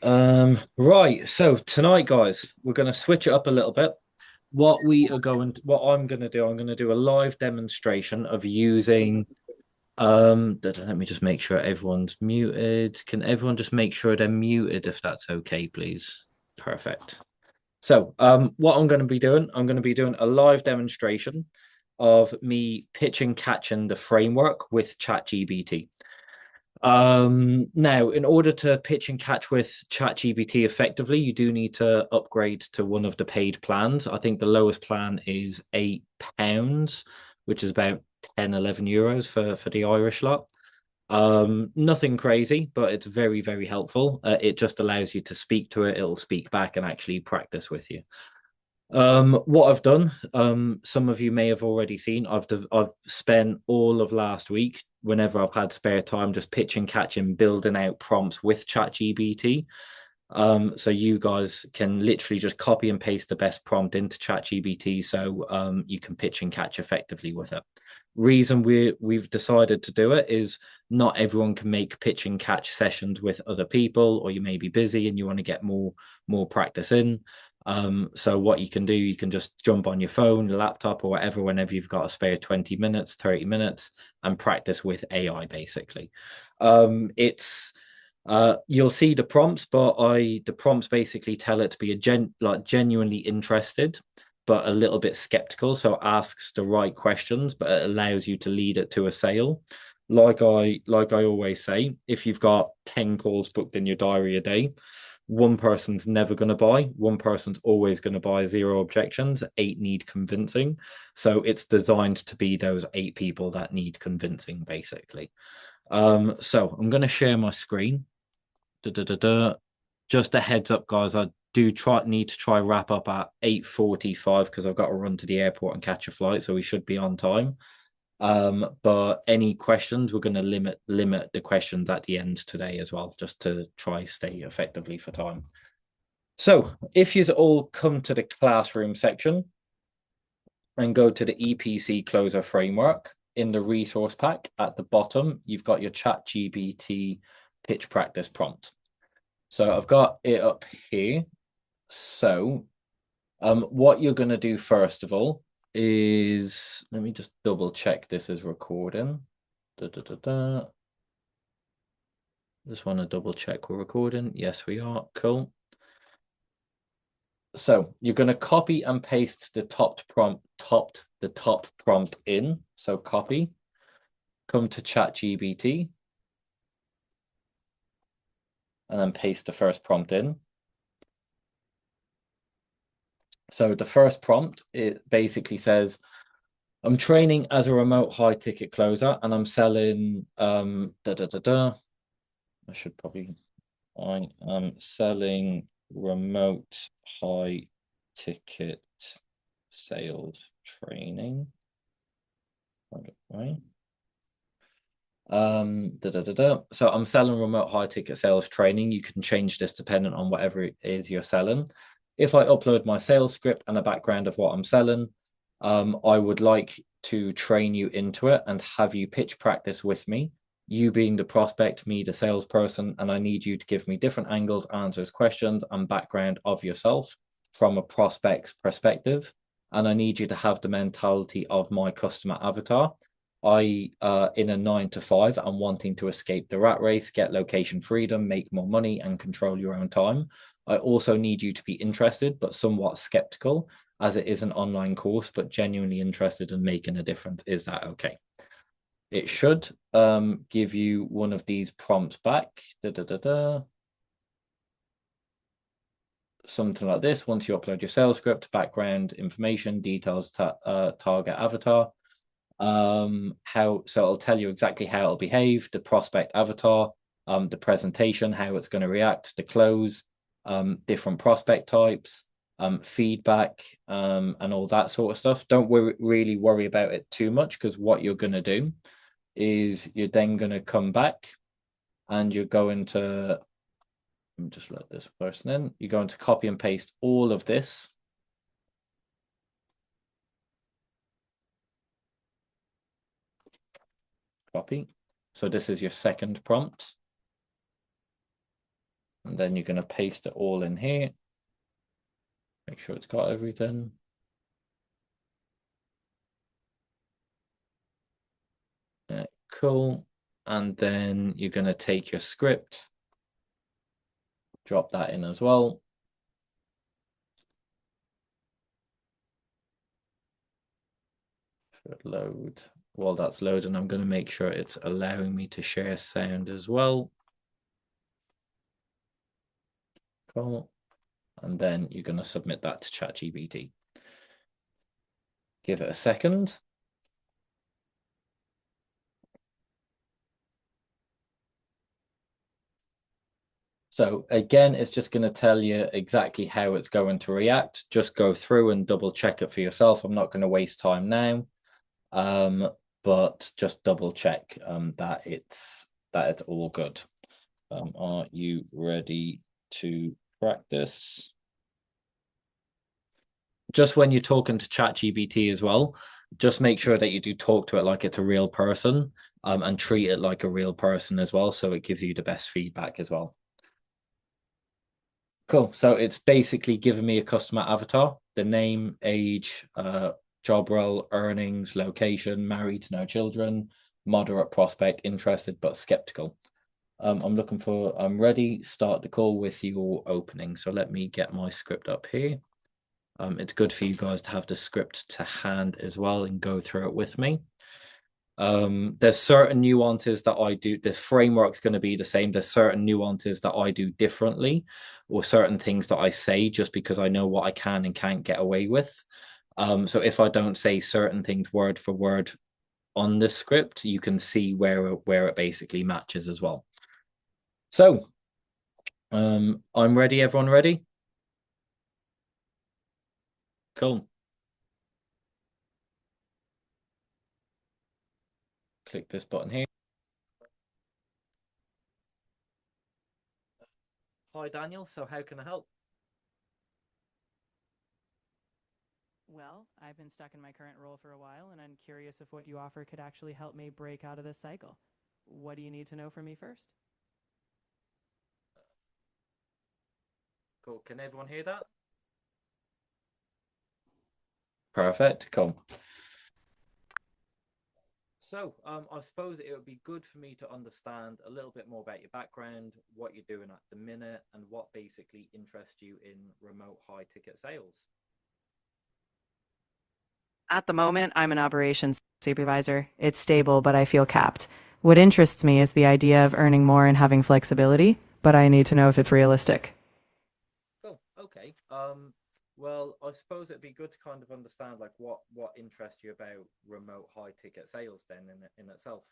Right. So tonight, guys, we're going to switch it up a little bit. What I'm going to do, I'm going to do a live demonstration of using, let me just make sure everyone's muted. Can everyone just make sure they're muted if that's okay, please? Perfect. So, what I'm going to be doing, I'm going to be doing a live demonstration of me pitch and catching the framework with ChatGPT. Now, in order to pitch and catch with ChatGPT effectively, you do need to upgrade to one of the paid plans. I think the lowest plan is £8, which is about 10, €11 for the Irish lot. Nothing crazy, but it's very, very helpful. It just allows you to speak to it, it'll speak back and actually practice with you. What I've done, some of you may have already seen, I've spent all of last week, whenever I've had spare time, just pitching, catching, building out prompts with ChatGPT. So you guys can literally just copy and paste the best prompt into ChatGPT, so you can pitch and catch effectively with it. Reason we've decided to do it is not everyone can make pitch and catch sessions with other people, or you may be busy and you want to get more practice in. So what you can do, you can just jump on your phone, laptop, or whatever, whenever you've got a spare 20 minutes, 30 minutes, and practice with AI basically. It's You'll see the prompts, but the prompts basically tell it to be genuinely interested, but a little bit skeptical. So it asks the right questions, but it allows you to lead it to a sale. Like I always say, if you've got 10 calls booked in your diary a day, one person's never going to buy, one person's always going to buy, zero objections, eight need convincing. So it's designed to be those eight people that need convincing, basically. So I'm going to share my screen. Da, da, da, da. Just a heads up, guys. I do need to try wrap up at 8:45 because I've got to run to the airport and catch a flight, so we should be on time. But any questions, we're going to limit the questions at the end today as well, just to try stay effectively for time. So if you all come to the classroom section and go to the EPC closer framework in the resource pack at the bottom, you've got your ChatGPT pitch practice prompt. So I've got it up here. So what you're going to do first of all is, let me just double check this is recording. Da, da, da, da. Just want to double check we're recording. Yes, we are. Cool. So you're going to copy and paste the top prompt in. So copy, come to ChatGPT, and then paste the first prompt in. So the first prompt, it basically says, I'm training as a remote high ticket closer and I'm selling I should probably I'm selling remote high ticket sales training. Right. So I'm selling remote high ticket sales training. You can change this dependent on whatever it is you're selling. If I upload my sales script and a background of what I'm selling, I would like to train you into it and have you pitch practice with me. You being the prospect, me the salesperson, and I need you to give me different angles, answers, questions, and background of yourself from a prospect's perspective. And I need you to have the mentality of my customer avatar. In a 9 to 5, I'm wanting to escape the rat race, get location freedom, make more money, and control your own time. I also need you to be interested, but somewhat skeptical, as it is an online course, but genuinely interested in making a difference. Is that okay? It should give you one of these prompts back. Da, da, da, da. Something like this. Once you upload your sales script, background information, details, target avatar. So it'll tell you exactly how it'll behave, the prospect avatar, the presentation, how it's going to react, the close, different prospect types, feedback, and all that sort of stuff. Don't really worry about it too much, because what you're going to do is you're then going to come back and you're going to just let this person in. You're going to copy and paste all of this. Copy. So this is your second prompt. And And then you're going to paste it all in here. Make sure it's got everything. Cool. And then you're going to take your script, drop that in as well. Load. While that's loading, I'm going to make sure it's allowing me to share sound as well. Cool. And then you're going to submit that to ChatGPT. Give it a second. So again, it's just going to tell you exactly how it's going to react. Just go through and double check it for yourself. I'm not going to waste time now, but just double check that it's all good. Are you ready to practice? Just when you're talking to ChatGPT as well, just make sure that you do talk to it like it's a real person, and treat it like a real person as well, so it gives you the best feedback as well. Cool. So it's basically giving me a customer avatar, the name, age, job role, earnings, location, married, no children, moderate prospect, interested but skeptical. I'm ready. Start the call with your opening. So let me get my script up here. It's good for you guys to have the script to hand as well and go through it with me. There's certain nuances that I do. The framework's going to be the same. There's certain nuances that I do differently, or certain things that I say just because I know what I can and can't get away with. So if I don't say certain things word for word on the script, you can see where it basically matches as well. So I'm ready. Everyone ready? Cool. Click this button here. Hi, Daniel. So how can I help? Well, I've been stuck in my current role for a while, and I'm curious if what you offer could actually help me break out of this cycle. What do you need to know from me first? Cool. Can everyone hear that? Perfect. Cool. So, I suppose it would be good for me to understand a little bit more about your background, what you're doing at the minute, and what basically interests you in remote high ticket sales. At the moment, I'm an operations supervisor. It's stable, but I feel capped. What interests me is the idea of earning more and having flexibility, but I need to know if it's realistic. Cool. Okay. Well, I suppose it'd be good to kind of understand like what interests you about remote high ticket sales then in itself.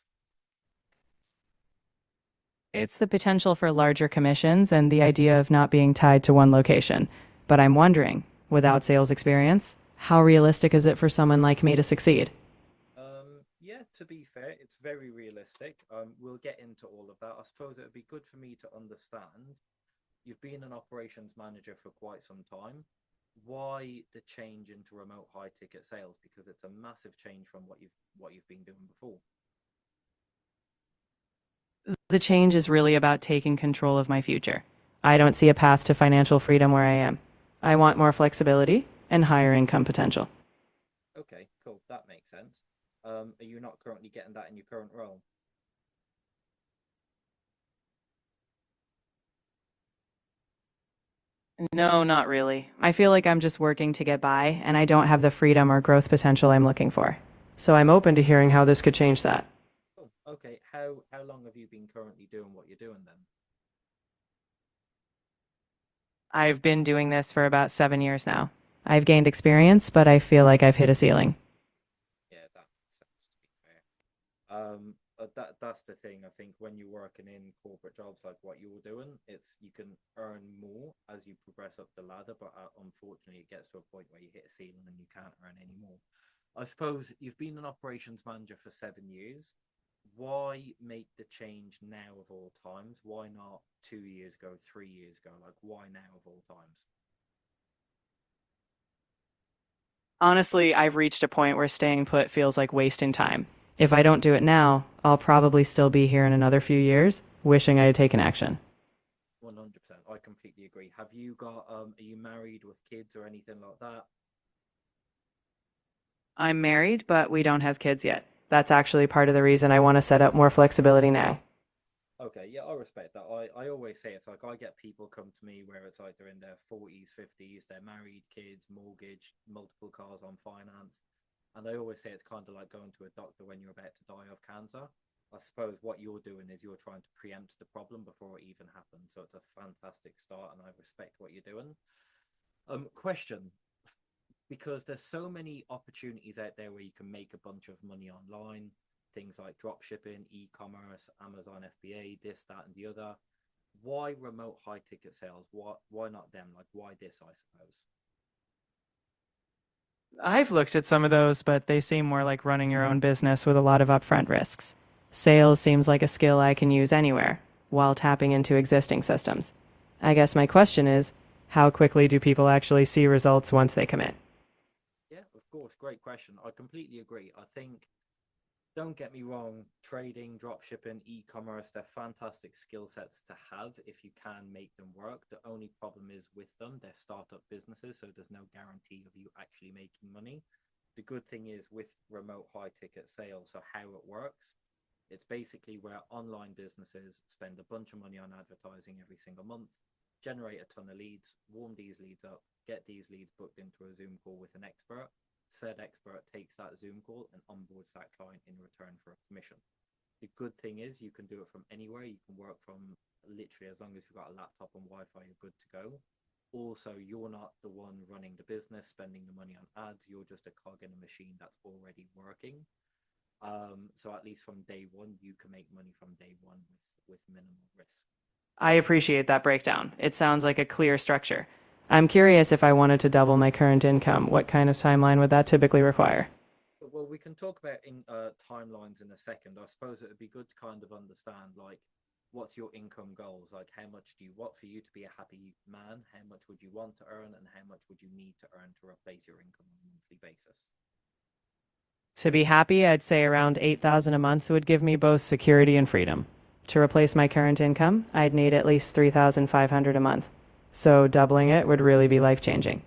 It's the potential for larger commissions and the idea of not being tied to one location. But I'm wondering, without sales experience, how realistic is it for someone like me to succeed? Yeah, to be fair, it's very realistic. We'll get into all of that. I suppose it would be good for me to understand. You've been an operations manager for quite some time. Why the change into remote high ticket sales? Because it's a massive change from what you've been doing before. The change is really about taking control of my future. I don't see a path to financial freedom where I am. I want more flexibility and higher income potential. Okay, cool. That makes sense. Are you not currently getting that in your current role? No, not really. I feel like I'm just working to get by, and I don't have the freedom or growth potential I'm looking for. So I'm open to hearing how this could change that. Cool. Okay. How long have you been currently doing what you're doing then? I've been doing this for about 7 years now. I've gained experience, but I feel like I've hit a ceiling. Yeah, that makes sense to be fair. That's the thing. I think when you're working in corporate jobs like what you're doing, it's you can earn more as you progress up the ladder, but unfortunately, it gets to a point where you hit a ceiling and you can't earn any more. I suppose you've been an operations manager for 7 years. Why make the change now of all times? Why not 2 years ago, 3 years ago? Like, why now of all times? Honestly, I've reached a point where staying put feels like wasting time. If I don't do it now, I'll probably still be here in another few years, wishing I had taken action. 100%. I completely agree. Have you got are you married with kids or anything like that? I'm married, but we don't have kids yet. That's actually part of the reason I want to set up more flexibility now. Okay, yeah, I respect that. I always say it's like I get people come to me where it's like they're in their 40s, 50s, they're married, kids, mortgage, multiple cars on finance. And I always say it's kind of like going to a doctor when you're about to die of cancer. I suppose what you're doing is you're trying to preempt the problem before it even happens. So it's a fantastic start, and I respect what you're doing. Question, because there's so many opportunities out there where you can make a bunch of money online, things like drop shipping, e-commerce, Amazon FBA, this, that, and the other. Why remote high ticket sales? Why not them? Like why this, I suppose? I've looked at some of those, but they seem more like running your own business with a lot of upfront risks. Sales seems like a skill I can use anywhere while tapping into existing systems. I guess my question is, how quickly do people actually see results once they commit? Yeah, of course, great question. I completely agree. I think, don't get me wrong, trading, drop shipping, e-commerce, they're fantastic skill sets to have if you can make them work. The only problem is with them, they're startup businesses, so there's no guarantee of you actually making money. The good thing is with remote high ticket sales, so how it works, it's basically where online businesses spend a bunch of money on advertising every single month, generate a ton of leads, warm these leads up, get these leads booked into a Zoom call with an expert. Said expert takes that Zoom call and onboards that client in return for a commission. The good thing is you can do it from anywhere. You can work from literally as long as you've got a laptop and Wi-Fi, you're good to go. Also, you're not the one running the business, spending the money on ads. You're just a cog in a machine that's already working. So at least from day one, you can make money from day one with minimal risk. I appreciate that breakdown. It sounds like a clear structure. I'm curious if I wanted to double my current income, what kind of timeline would that typically require? Well, we can talk about timelines in a second. I suppose it would be good to kind of understand like what's your income goals? Like how much do you want for you to be a happy man? How much would you want to earn, and how much would you need to earn to replace your income on a monthly basis? To be happy, I'd say around 8,000 a month would give me both security and freedom. To replace my current income, I'd need at least 3,500 a month. So doubling it would really be life-changing.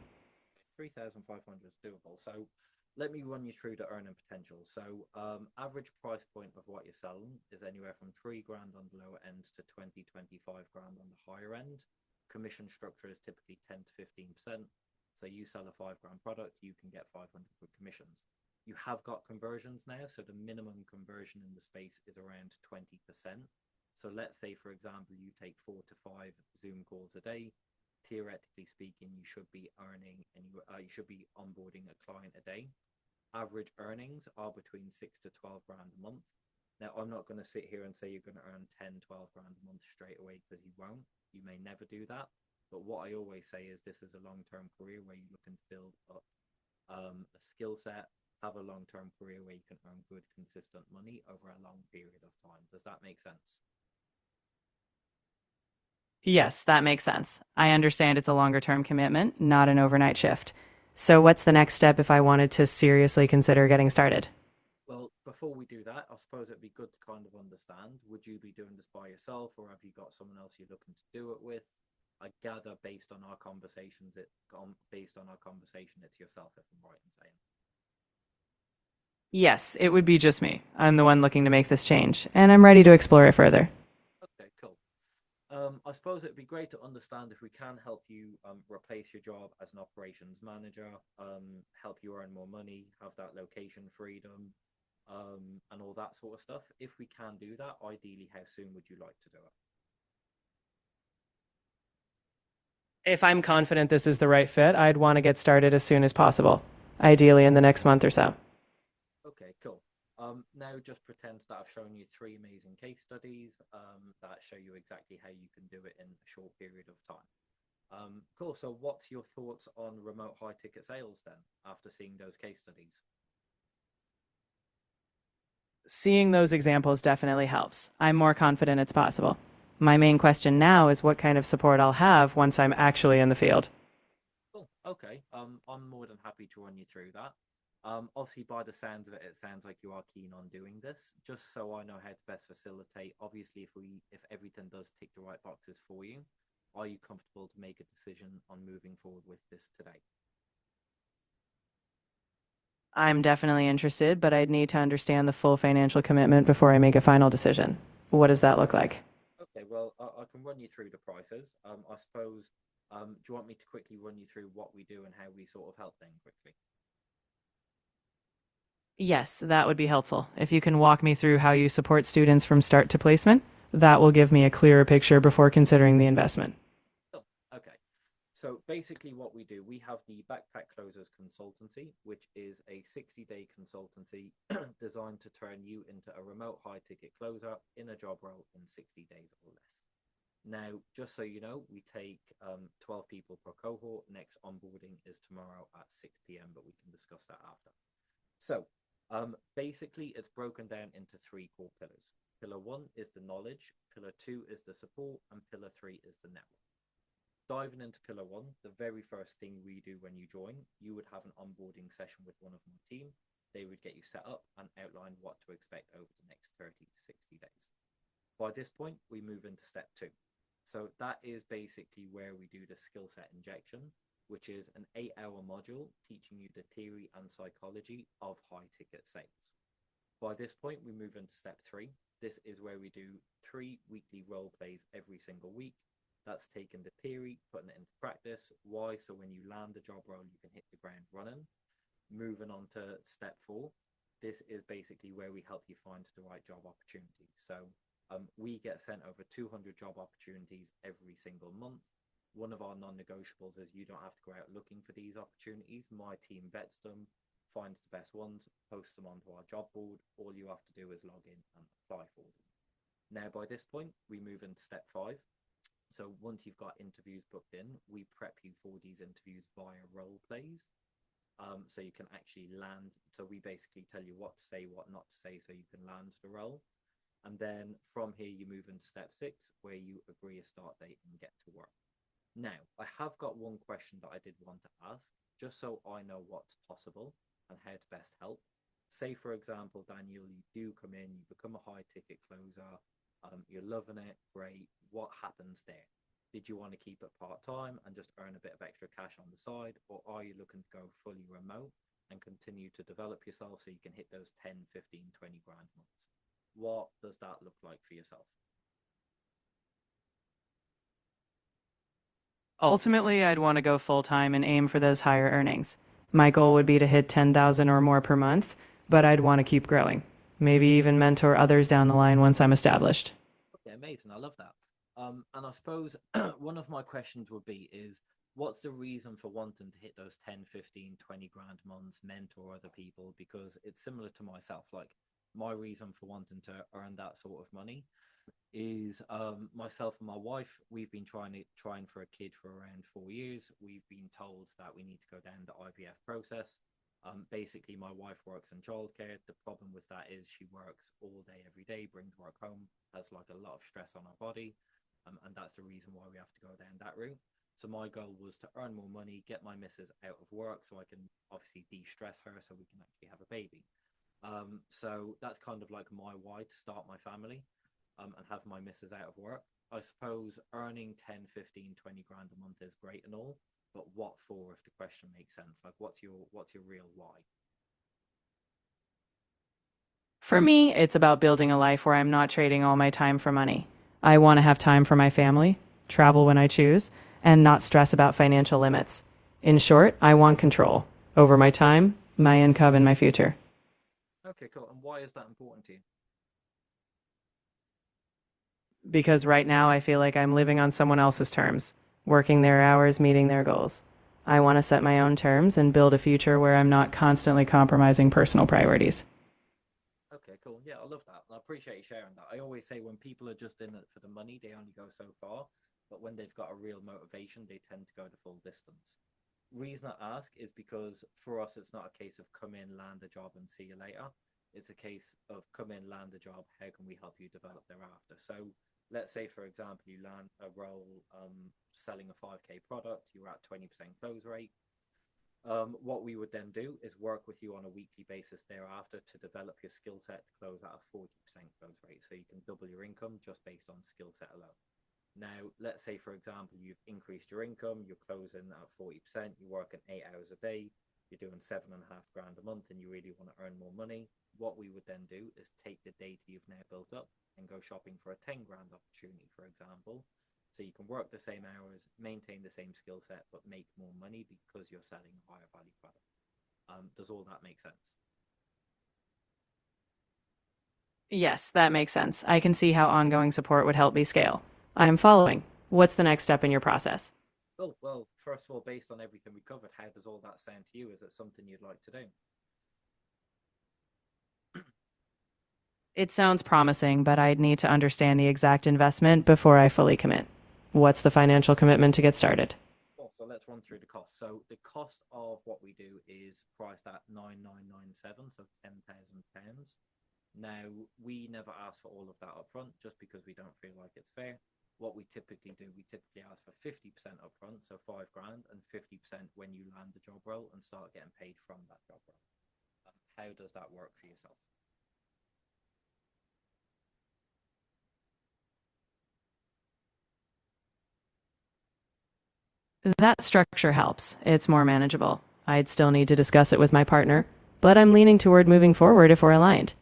3,500 is doable. So let me run you through the earning potential. So average price point of what you're selling is anywhere from 3 grand on the lower end to 20, 25 grand on the higher end. Commission structure is typically 10 to 15%. So you sell a 5 grand product, you can get 500 with commissions. You have got conversions now. So the minimum conversion in the space is around 20%. So let's say, for example, you take 4 to 5 Zoom calls a day. Theoretically speaking, you should be earning and you should be onboarding a client a day. Average earnings are between 6 to 12 grand a month. Now, I'm not going to sit here and say you're going to earn 10, 12 grand a month straight away because you won't. You may never do that. But what I always say is this is a long-term career where you're looking to build up a skill set, have a long-term career where you can earn good, consistent money over a long period of time. Does that make sense? Yes, that makes sense. I understand it's a longer term commitment, not an overnight shift. So, what's the next step if I wanted to seriously consider getting started? Well, before we do that, I suppose it'd be good to kind of understand, would you be doing this by yourself or have you got someone else you're looking to do it with? I gather based on our conversations, based on our conversation, it's yourself, if I'm right in saying. Yes, it would be just me. I'm the one looking to make this change, and I'm ready to explore it further. Okay, cool. I suppose it'd be great to understand if we can help you replace your job as an operations manager, help you earn more money, have that location freedom, and all that sort of stuff. If we can do that, ideally, how soon would you like to do it? If I'm confident this is the right fit, I'd want to get started as soon as possible, ideally in the next month or so. Okay, cool. Now just pretend that I've shown you three amazing case studies that show you exactly how you can do it in a short period of time. Cool. So, what's your thoughts on remote high ticket sales then after seeing those case studies? Seeing those examples definitely helps. I'm more confident it's possible. My main question now is what kind of support I'll have once I'm actually in the field. Cool. Okay. I'm more than happy to run you through that. Obviously, by the sounds of it, it sounds like you are keen on doing this. Just so I know how to best facilitate. Obviously, if everything does tick the right boxes for you, Are you comfortable to make a decision on moving forward with this today? I'm definitely interested, but I'd need to understand the full financial commitment before I make a final decision. What does that look like? Okay, well, I can run you through the prices. I suppose, do you want me to quickly run you through what we do and how we sort of help them quickly? Yes, that would be helpful. If you can walk me through how you support students from start to placement, that will give me a clearer picture before considering the investment. Oh, okay. So basically, what we do, we have the Backpack Closers Consultancy, which is a 60-day consultancy designed to turn you into a remote high ticket closer in a job role in 60 days or less. Now, just so you know, we take 12 people per cohort. Next onboarding is tomorrow at 6 p.m., but we can discuss that after. So, basically, it's broken down into three core pillars. Pillar one is the knowledge, pillar two is the support, and pillar three is the network. Diving into pillar one, the very first thing we do when you join, you would have an onboarding session with one of my team. They would get you set up and outline what to expect over the next 30 to 60 days. By this point, we move into step two. So that is basically where we do the skill set injection, which is an 8-hour module teaching you the theory and psychology of high ticket sales. By this point, we move into step three. This is where we do 3 weekly role plays every single week. That's taking the theory, putting it into practice. Why? So when you land a job role, you can hit the ground running. Moving on to step four, this is basically where we help you find the right job opportunity. So we get sent over 200 job opportunities every single month. One of our non-negotiables is you don't have to go out looking for these opportunities. My team vets them, finds the best ones, posts them onto our job board. All you have to do is log in and apply for them. Now, by this point, we move into step five. So once you've got interviews booked in, we prep you for these interviews via role plays. So you can actually land. So we basically tell you what to say, what not to say, so you can land the role. And then from here, you move into step six, where you agree a start date and get to work. Now, I have got one question that I did want to ask, just so I know what's possible and how to best help. Say, for example, Daniel, you do come in, you become a high ticket closer, you're loving it, great. What happens there? Did you want to keep it part time and just earn a bit of extra cash on the side, or are you looking to go fully remote and continue to develop yourself so you can hit those 10, 15, 20 grand months? What does that look like for yourself? Ultimately, I'd want to go full time and aim for those higher earnings. My goal would be to hit 10,000 or more per month, but I'd want to keep growing. Maybe even mentor others down the line once I'm established. Okay, amazing. I love that. And I suppose one of my questions would be is what's the reason for wanting to hit those 10, 15, 20 grand months, mentor other people? Because it's similar to myself. Like my reason for wanting to earn that sort of money is myself and my wife, we've been trying for a kid for around 4 years. We've been told that we need to go down the IVF process. Basically, my wife works in childcare. The problem with that is she works all day, every day, brings work home, has like a lot of stress on her body. And that's the reason why we have to go down that route. So my goal was to earn more money, get my missus out of work so I can obviously de-stress her so we can actually have a baby. So that's kind of like my why to start my family and have my missus out of work. I suppose earning 10, 15, 20 grand a month is great and all, but what for if the question makes sense? Like what's your real why? For me, it's about building a life where I'm not trading all my time for money. I want to have time for my family, travel when I choose, and not stress about financial limits. In short, I want control over my time, my income, and my future. Okay, cool. And why is that important to you? Because right now I feel like I'm living on someone else's terms, working their hours, meeting their goals. I want to set my own terms and build a future where I'm not constantly compromising personal priorities. Okay, cool. Yeah, I love that. I appreciate you sharing that. I always say when people are just in it for the money, they only go so far. But when they've got a real motivation, they tend to go the full distance. Reason I ask is because for us, it's not a case of come in, land a job, and see you later. It's a case of come in, land a job. How can we help you develop thereafter? So let's say, for example, you land a role selling a 5K product, you're at 20% close rate. What we would then do is work with you on a weekly basis thereafter to develop your skill set to close at a 40% close rate. So you can double your income just based on skill set alone. Now, let's say, for example, you've increased your income, you're closing at 40%, you're working 8 hours a day, you're doing 7.5 grand a month, and you really want to earn more money. What we would then do is take the data you've now built up and go shopping for a 10 grand opportunity, for example. So you can work the same hours, maintain the same skill set, but make more money because you're selling a higher value product. Does all that make sense? Yes, that makes sense. I can see how ongoing support would help me scale. I'm following. What's the next step in your process? Well, first of all, based on everything we covered, how does all that sound to you? Is it something you'd like to do? It sounds promising, but I'd need to understand the exact investment before I fully commit. What's the financial commitment to get started? Cool. So let's run through the cost. So the cost of what we do is priced at 9,997, so £10,000. Now we never ask for all of that upfront just because we don't feel like it's fair. What we typically do, we typically ask for 50% upfront, so 5 grand, and 50% when you land the job role and start getting paid from that job role. How does that work for yourself? That structure helps. It's more manageable. I'd still need to discuss it with my partner, but I'm leaning toward moving forward if we're aligned.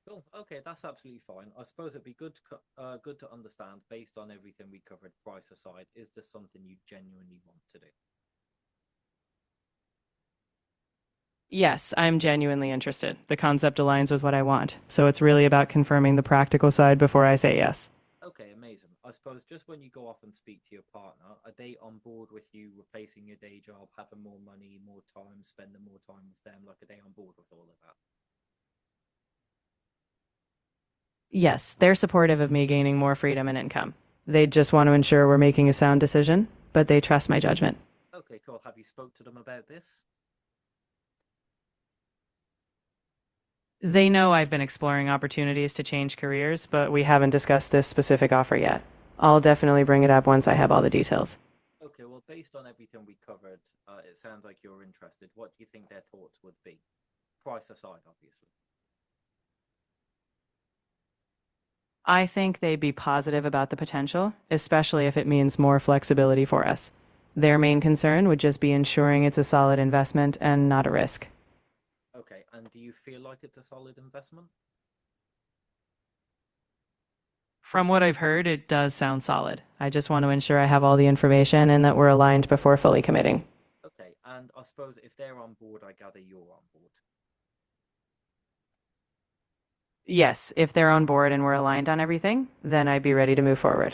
Cool. Okay, that's absolutely fine. I suppose it'd be good to understand, based on everything we covered, price aside, is this something you genuinely want to do? Yes, I'm genuinely interested. The concept aligns with what I want, so it's really about confirming the practical side before I say yes. Okay, amazing. I suppose just when you go off and speak to your partner, are they on board with you replacing your day job, having more money, more time, spending more time with them? Like, are they on board with all of that? Yes, they're supportive of me gaining more freedom and income. They just want to ensure we're making a sound decision, but they trust my judgment. Okay, cool. Have you spoke to them about this? They know I've been exploring opportunities to change careers, but we haven't discussed this specific offer yet. I'll definitely bring it up once I have all the details. Okay, well, based on everything we covered, it sounds like you're interested. What do you think their thoughts would be? Price aside, obviously. I think they'd be positive about the potential, especially if it means more flexibility for us. Their main concern would just be ensuring it's a solid investment and not a risk. Okay, and do you feel like it's a solid investment? From what I've heard, it does sound solid. I just want to ensure I have all the information and that we're aligned before fully committing. Okay, and I suppose if they're on board, I gather you're on board. Yes, if they're on board and we're aligned on everything, then I'd be ready to move forward.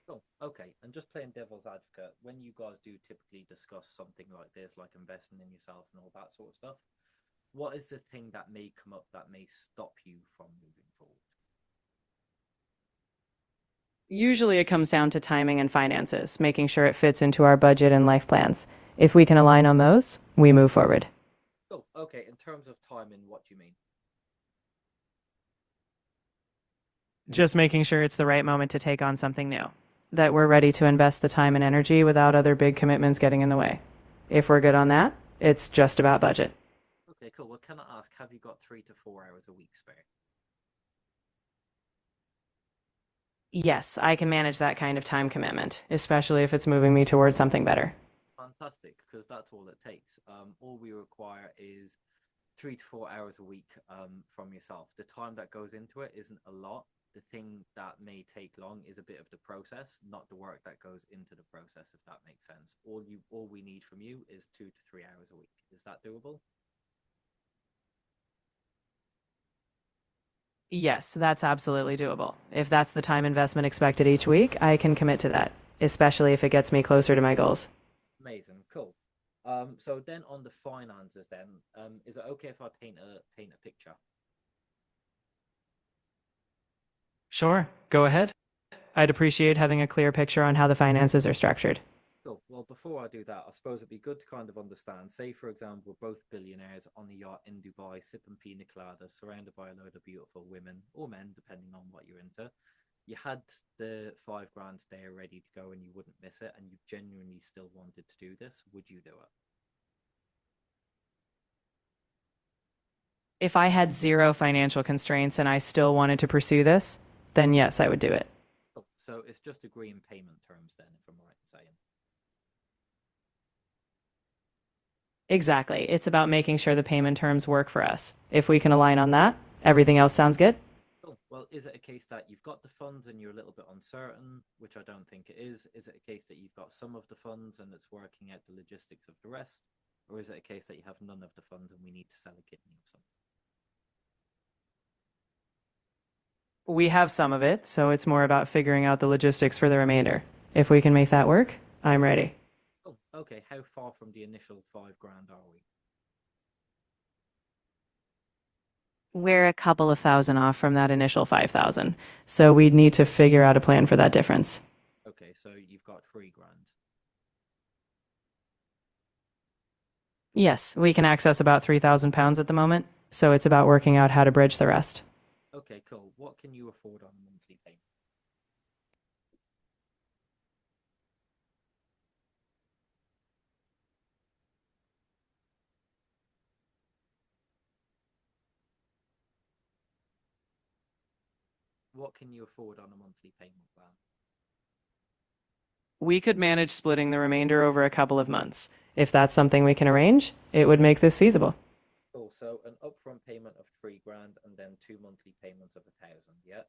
Cool. Okay, and just playing devil's advocate, when you guys do typically discuss something like this, like investing in yourself and all that sort of stuff, what is the thing that may come up that may stop you from moving forward? Usually it comes down to timing and finances, making sure it fits into our budget and life plans. If we can align on those, we move forward. Cool. Okay, in terms of timing, what do you mean? Just making sure it's the right moment to take on something new. That we're ready to invest the time and energy without other big commitments getting in the way. If we're good on that, it's just about budget. Okay, cool. Well, can I ask, have you got 3 to 4 hours a week spare? Yes, I can manage that kind of time commitment, especially if it's moving me towards something better. Fantastic, because that's all it takes. All we require is 3 to 4 hours a week from yourself. The time that goes into it isn't a lot. The thing that may take long is a bit of the process, not the work that goes into the process, if that makes sense. All we need from you is 2 to 3 hours a week. Is that doable? Yes, that's absolutely doable. If that's the time investment expected each week, I can commit to that, especially if it gets me closer to my goals. Amazing, cool. So then on the finances, then, is it okay if I paint a picture? Sure, go ahead. I'd appreciate having a clear picture on how the finances are structured. Cool. Well, before I do that, I suppose it'd be good to kind of understand. Say, for example, we're both billionaires on a yacht in Dubai, sipping pina coladas, surrounded by a load of beautiful women or men, depending on what you're into. You had the 5 grand there ready to go and you wouldn't miss it, and you genuinely still wanted to do this. Would you do it? If I had zero financial constraints and I still wanted to pursue this, then yes, I would do it. Cool. So it's just agreeing payment terms then, if I'm right in saying. Exactly. It's about making sure the payment terms work for us. If we can align on that, everything else sounds good. Cool. Well, is it a case that you've got the funds and you're a little bit uncertain, which I don't think it is? Is it a case that you've got some of the funds and it's working out the logistics of the rest? Or is it a case that you have none of the funds and we need to sell a kidney or something? We have some of it, so it's more about figuring out the logistics for the remainder. If we can make that work, I'm ready. Oh, okay. How far from the initial 5 grand are we? We're a couple of thousand off from that initial 5,000, so we'd need to figure out a plan for that difference. Okay, so you've got 3 grand. Yes, we can access about 3,000 pounds at the moment, so it's about working out how to bridge the rest. Okay, cool. What can you afford on a monthly payment? What can you afford on a monthly payment plan? We could manage splitting the remainder over a couple of months. If that's something we can arrange, it would make this feasible. Cool. So an upfront payment of 3 grand and then 2 monthly payments of 1,000. Yeah.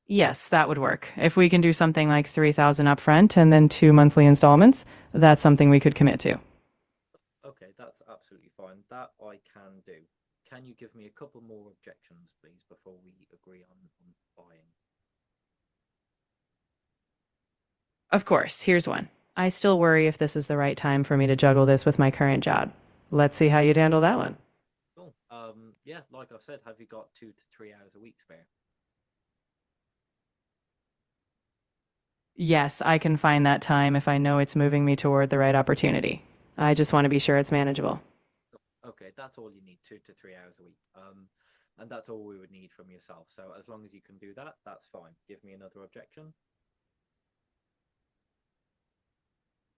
Yes, that would work. If we can do something like 3,000 upfront and then two monthly installments, that's something we could commit to. Okay, that's absolutely fine. That I can do. Can you give me a couple more objections, please, before we agree on buying? Of course, here's one. I still worry if this is the right time for me to juggle this with my current job. Let's see how you'd handle that one. Cool. Yeah, like I said, have you got 2 to 3 hours a week spare? Yes, I can find that time if I know it's moving me toward the right opportunity. I just want to be sure it's manageable. Okay, that's all you need, 2 to 3 hours a week. And that's all we would need from yourself. So as long as you can do that, that's fine. Give me another objection.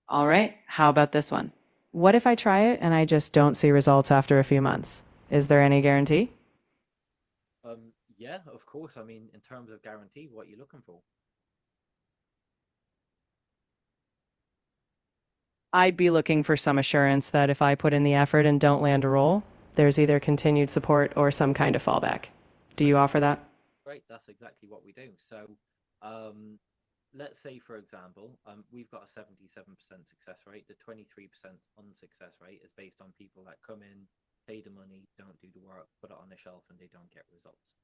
All right, how about this one? What if I try it and I just don't see results after a few months? Is there any guarantee? Yeah, of course. I mean, in terms of guarantee, what are you looking for? I'd be looking for some assurance that if I put in the effort and don't land a role, there's either continued support or some kind of fallback. Do you offer that? Great, that's exactly what we do. So, um, let's say, for example, we've got a 77% success rate. The 23% unsuccess rate is based on people that come in, pay the money, don't do the work, put it on the shelf, and they don't get results.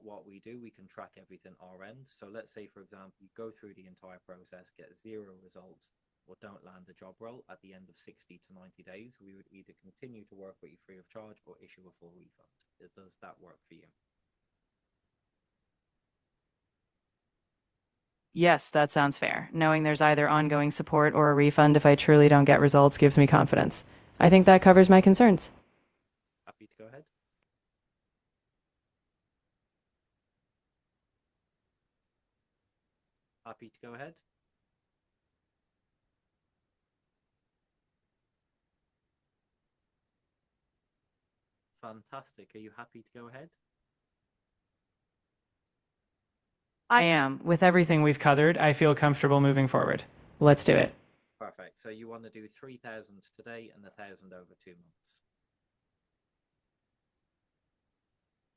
What we do, we can track everything our end. So let's say, for example, you go through the entire process, get zero results, or don't land a job role at the end of 60 to 90 days, we would either continue to work with you free of charge or issue a full refund. Does that work for you? Yes, that sounds fair. Knowing there's either ongoing support or a refund if I truly don't get results gives me confidence. I think that covers my concerns. Happy to go ahead? Happy to go ahead? Fantastic. Are you happy to go ahead? I am. With everything we've covered, I feel comfortable moving forward. Let's do it. Perfect. So you want to do 3,000 today and 1,000 over 2 months.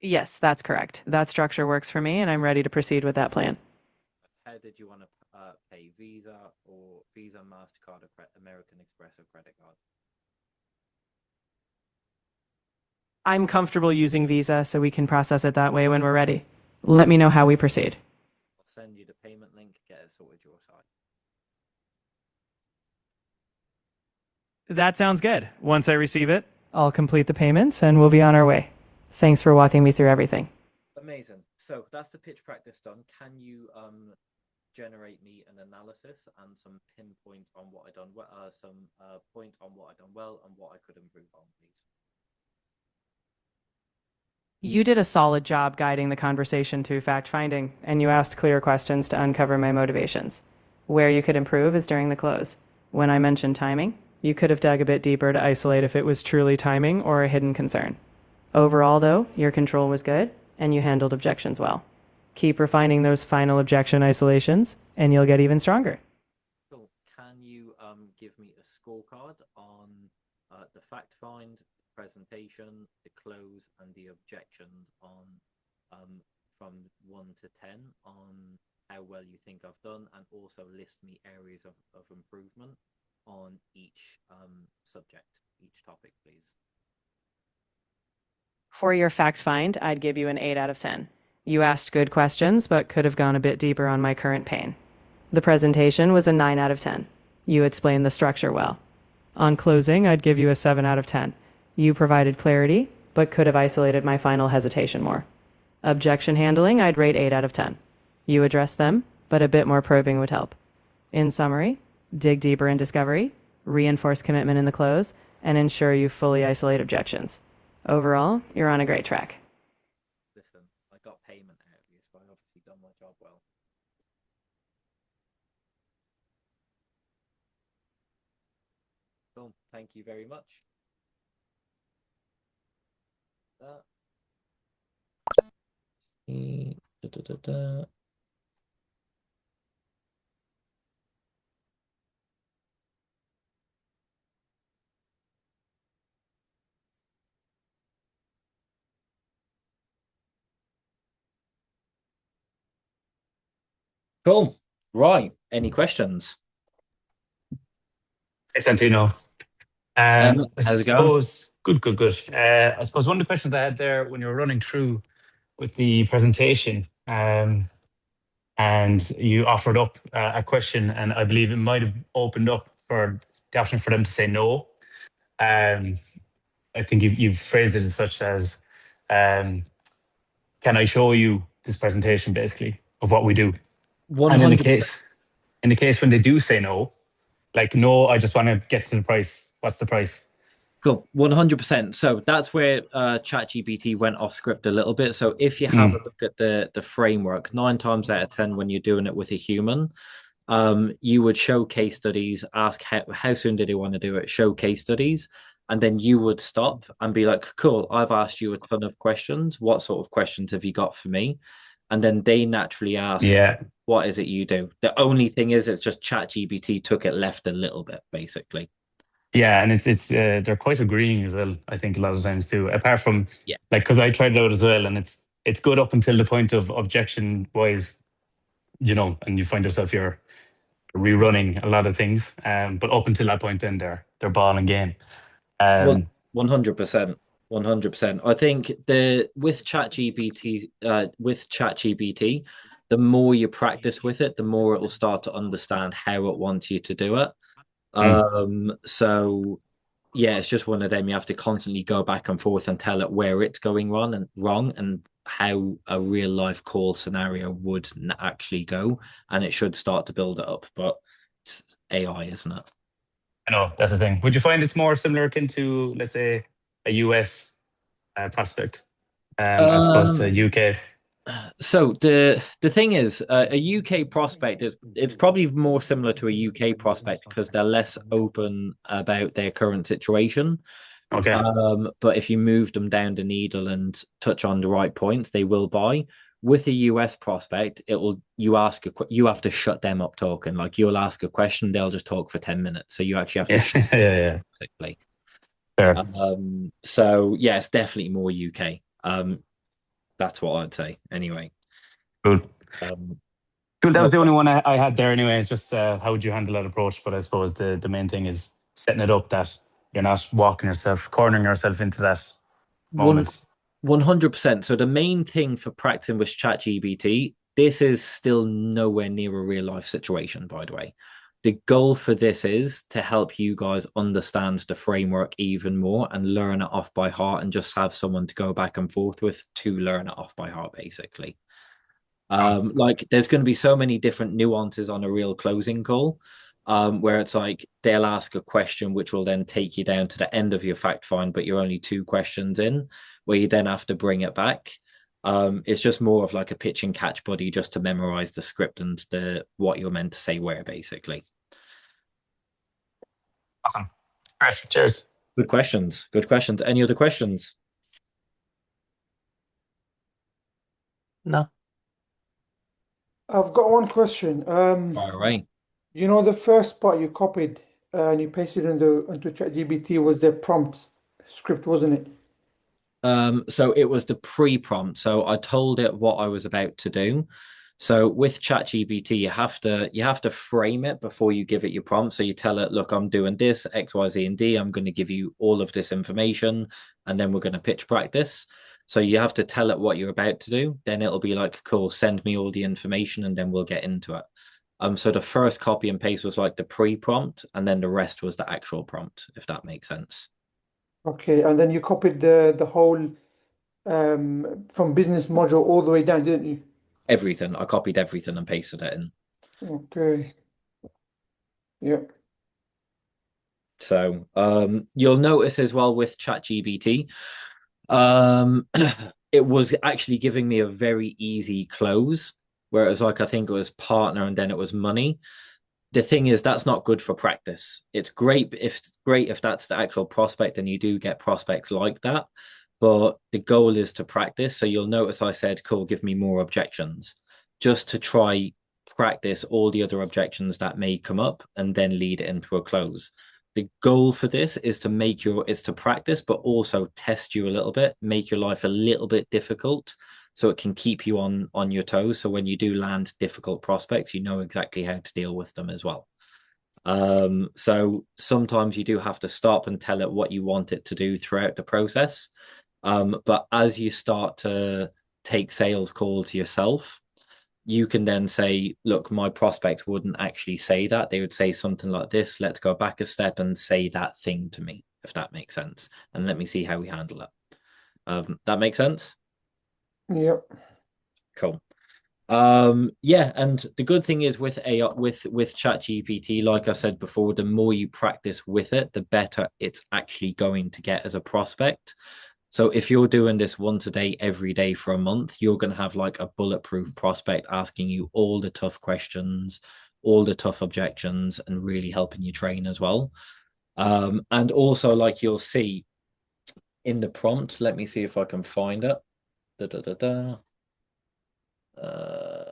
Yes, that's correct. That structure works for me, and I'm ready to proceed with that plan. How did you want to pay? Visa or Visa, MasterCard, or American Express or credit card? I'm comfortable using Visa, so we can process it that way when we're ready. Let me know how we proceed. I'll send you the payment link. Get it sorted your side. That sounds good. Once I receive it, I'll complete the payments and we'll be on our way. Thanks for walking me through everything. Amazing. So that's the pitch practice done. Can you generate me an analysis and some pinpoints on what I done? Some points on what I done well and what I could improve on, please. You did a solid job guiding the conversation to fact finding, and you asked clear questions to uncover my motivations. Where you could improve is during the close. When I mentioned timing, you could have dug a bit deeper to isolate if it was truly timing or a hidden concern. Overall, though, your control was good, and you handled objections well. Keep refining those final objection isolations, and you'll get even stronger. Cool. Can you give me a scorecard on the fact find, presentation, the close, and the objections on from 1 to 10 on how well you think I've done, and also list me areas of improvement on each subject, each topic, please. For your fact find, I'd give you an 8 out of 10. You asked good questions, but could have gone a bit deeper on my current pain. The presentation was a 9 out of 10. You explained the structure well. On closing, I'd give you a 7 out of 10. You provided clarity, but could have isolated my final hesitation more. Objection handling, I'd rate 8 out of 10. You addressed them, but a bit more probing would help. In summary, dig deeper in discovery, reinforce commitment in the close, and ensure you fully isolate objections. Overall, you're on a great track. Listen, I got payment out of you, so I obviously done my job well. Cool. Thank you very much. That. Da, da, da, da. Cool. Right. Any questions? Hey, Santino. I How's it going? suppose, good. I suppose one of the questions I had there when you were running through with the presentation, and you offered up a question, and I believe it might have opened up for the option for them to say no. Um, I think you've phrased it as such as, um, "Can I show you this presentation, basically, of what we do?" And 100%. in the case when they do say no, like no, I just want to get to the price. What's the price? Cool. 100%. So that's where ChatGPT went off script a little bit. So if you have a Mm, look at the framework, 9 times out of 10, when you're doing it with a human, you would show case studies, ask how soon did they want to do it, show case studies, and then you would stop and be like, cool, I've asked you a ton of questions. What sort of questions have you got for me? And then they naturally ask, yeah. what is it you do? The only thing is, it's just ChatGPT took it left a little bit, basically. Yeah, and it's they're quite agreeing as well. I think a lot of times too. Apart from Yeah. like because I tried it out as well, and it's good up until the point of objection wise, and you find yourself you're rerunning a lot of things. But up until that point, then they're ball and game. Well, Um, 100%. 100%. I think the with ChatGPT, the more you practice with it, the more it will start to understand how it wants you to do it. mm, So yeah, it's just one of them. You have to constantly go back and forth and tell it where it's going wrong and how a real life call scenario would actually go, and it should start to build it up. But it's AI, isn't it? I know that's the thing. Would you find it's more similar akin to, let's say, a US prospect, as opposed to Um, UK? So the thing is, a UK prospect is it's probably more similar to a UK prospect because they're less open about their current situation. Okay. But if you move them down the needle and touch on the right points, they will buy. With a US prospect, it will you have to shut them up talking. Like you'll ask a question, they'll just talk for 10 minutes. So you actually have to Yeah, shut yeah, yeah. quickly. Fair. So yeah, it's definitely more UK. That's what I'd say anyway. Cool. Um, Cool. That was the okay. only one I had there anyway. It's just how would you handle that approach? But I suppose the main thing is setting it up that you're not cornering yourself into that One moment. 100%. So the main thing for practicing with ChatGPT, this is still nowhere near a real life situation, by the way. The goal for this is to help you guys understand the framework even more and learn it off by heart and just have someone to go back and forth with to learn it off by heart, basically. Oh, Like there's going to be so many different nuances on a real closing call, where it's like they'll ask a question which will then take you down to the end of your fact find, but you're only 2 questions in, where you then have to bring it back. It's just more of like a pitch and catch buddy just to memorize the script and the what you're meant to say where, basically. awesome. Great. Cheers. Good questions. Good questions. Any other questions? No. I've got one question. All right. You know, the first part you copied and you pasted into ChatGPT was the prompt script, wasn't it? So it was the pre-prompt. So I told it what I was about to do. So with ChatGPT, you have to frame it before you give it your prompt. So you tell it, look, I'm doing this, X, Y, Z, and D. I'm going to give you all of this information, and then we're going to pitch practice. So you have to tell it what you're about to do. Then it'll be like, cool, send me all the information, and then we'll get into it. So the first copy and paste was like the pre-prompt, and then the rest was the actual prompt, if that makes sense. Okay, and then you copied the whole from business module all the way down, didn't you? Everything. I copied everything and pasted it in. Okay. Yeah. So you'll notice as well with ChatGPT, um, it was actually giving me a very easy close, whereas like I think it was partner and then it was money. The thing is that's not good for practice. It's great if that's the actual prospect and you do get prospects like that, but the goal is to practice. So you'll notice I said, cool, give me more objections, just to try practice all the other objections that may come up and then lead it into a close. The goal for this is to practice, but also test you a little bit, make your life a little bit difficult so it can keep you on your toes. So when you do land difficult prospects, you know exactly how to deal with them as well. So sometimes you do have to stop and tell it what you want it to do throughout the process. But as you start to take sales calls yourself, you can then say, look, my prospects wouldn't actually say that. They would say something like this. Let's go back a step and say that thing to me, if that makes sense. And let me see how we handle it. That makes sense? Yep. Cool. Yeah, and the good thing is with AI with ChatGPT, like I said before, the more you practice with it, the better it's actually going to get as a prospect. So if you're doing this once a day, every day for a month, you're going to have like a bulletproof prospect asking you all the tough questions, all the tough objections, and really helping you train as well. And also, like you'll see in the prompt, let me see if I can find it. Da, da, da, da. Uh,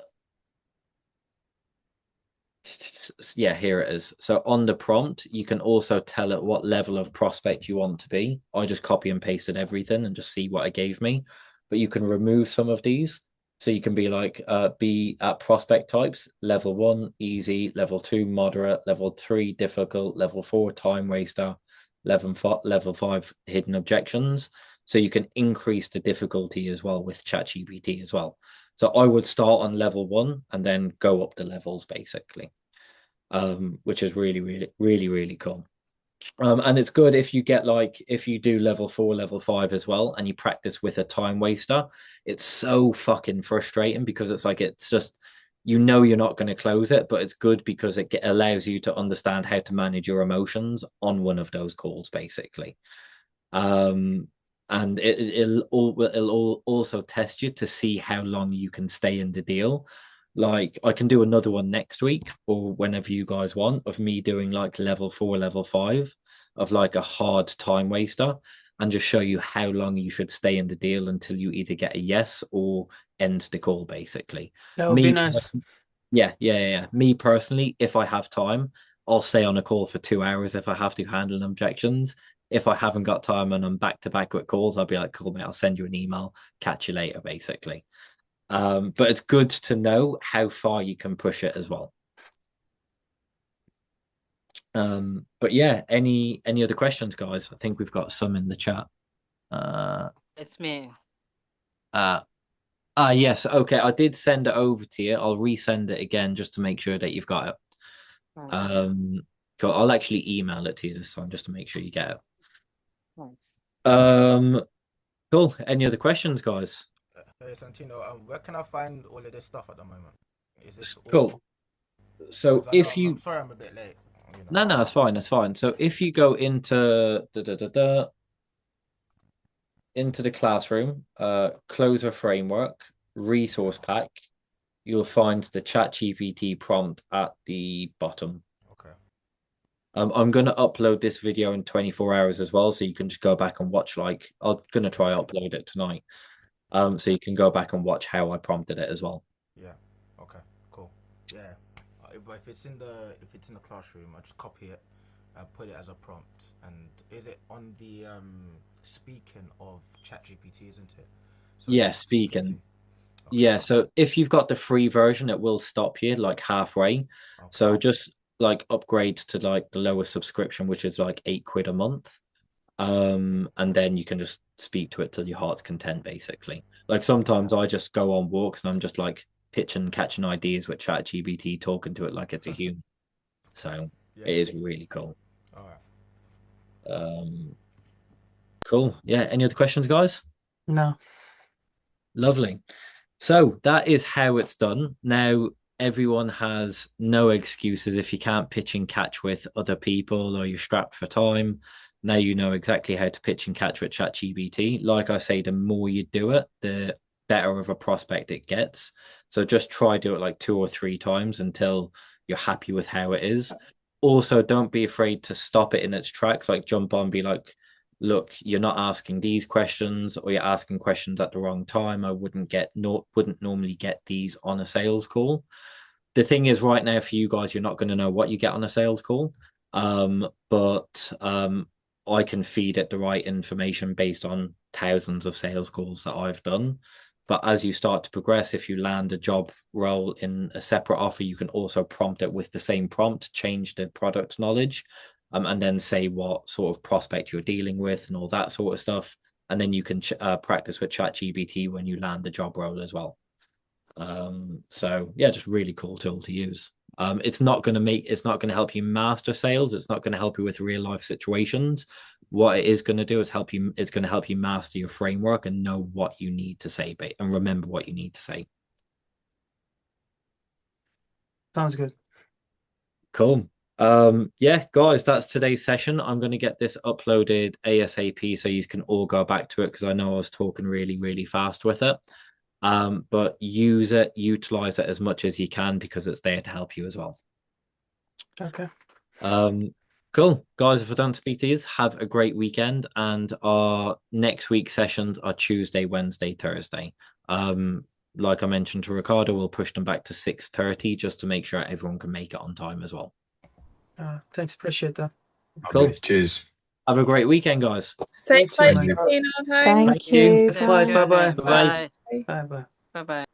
yeah, here it is. So on the prompt, you can also tell it what level of prospect you want to be. I just copy and pasted everything and just see what it gave me. But you can remove some of these. So you can be like, be at prospect types, level 1, easy, level 2, moderate, level 3, difficult, level 4, time waster, level 5, hidden objections. So you can increase the difficulty as well with ChatGPT as well. So I would start on level 1 and then go up the levels basically, which is really, really, really, really cool. And it's good if you get like if you do level 4, level 5 as well, and you practice with a time waster. It's so fucking frustrating because it's like it's just you're not going to close it, but it's good because it allows you to understand how to manage your emotions on one of those calls, basically. Um, and it'll also test you to see how long you can stay in the deal. Like I can do another one next week or whenever you guys want of me doing like level 4, level 5 of like a hard time waster and just show you how long you should stay in the deal until you either get a yes or end the call, basically. That would be Me, nice. yeah. Me personally, if I have time, I'll stay on a call for 2 hours if I have to handle objections. If I haven't got time and I'm back to back with calls, I'll be like, cool, mate, I'll send you an email, catch you later, basically. But it's good to know how far you can push it as well. But yeah, any other questions, guys? I think we've got some in the chat. Uh, It's me. uh, yes, okay. I did send it over to you. I'll resend it again just to make sure that you've got it. Okay. Cool. I'll actually email it to you this time just to make sure you get it. Nice. Um, cool. Any other questions, guys? Hey Santino, where can I find all of this stuff at the moment? Is this all? Cool. So 'Cause I know if I'm you sorry I'm a bit late. You know. no, it's fine, it's fine. So if you go into the classroom, closer framework, resource pack, you'll find the ChatGPT prompt at the bottom. Okay. I'm gonna upload this video in 24 hours as well, so you can just go back and watch. Like, I'm gonna try upload it tonight. So you can go back and watch how I prompted it as well. Yeah. Okay. Cool. Yeah. But if it's in the classroom, I just copy it, put it as a prompt, and is it on the speaking of ChatGPT, isn't it? So Yeah, it's speaking to. speaking. Okay. Yeah, so if you've got the free version, it will stop you like halfway. Okay. So just like upgrade to like the lowest subscription, which is like £8 a month. And then you can just speak to it till your heart's content, basically. Like sometimes I just go on walks and I'm just like pitching, catching ideas with ChatGPT, talking to it like it's a human. So Yeah. it is really cool. All right. Cool. Yeah. Any other questions, guys? No. Lovely. So that is how it's done. Now, everyone has no excuses if you can't pitch and catch with other people or you're strapped for time. Now you know exactly how to pitch and catch with ChatGPT. Like I say, the more you do it, the better of a prospect it gets. So just try do it like 2 or 3 times until you're happy with how it is. Also, don't be afraid to stop it in its tracks, like jump on, be like, look, you're not asking these questions or you're asking questions at the wrong time. I wouldn't normally get these on a sales call. The thing is right now for you guys, you're not going to know what you get on a sales call. But I can feed it the right information based on thousands of sales calls that I've done. But as you start to progress, if you land a job role in a separate offer, you can also prompt it with the same prompt, change the product knowledge, and then say what sort of prospect you're dealing with and all that sort of stuff. And then you can practice with ChatGPT when you land the job role as well. So yeah, just really cool tool to use. It's not going to help you master sales. It's not going to help you with real life situations. What it is going to do is it's going to help you master your framework and know what you need to say and remember what you need to say. Sounds good. Cool. Yeah, guys, that's today's session. I'm going to get this uploaded ASAP so you can all go back to it because I know I was talking really, really fast with it. But utilize it as much as you can because it's there to help you as well. Okay. Cool. Guys, if I don't speak to you, have a great weekend. And our next week's sessions are Tuesday, Wednesday, Thursday. Like I mentioned to Ricardo, we'll push them back to 6:30 just to make sure everyone can make it on time as well. Thanks. Appreciate that. Cool. Okay, cheers. Have a great weekend, guys. Safe flight Thank to you. Tina, time. Thank you. Good flight. Bye-bye. Bye-bye. Bye-bye. Bye bye.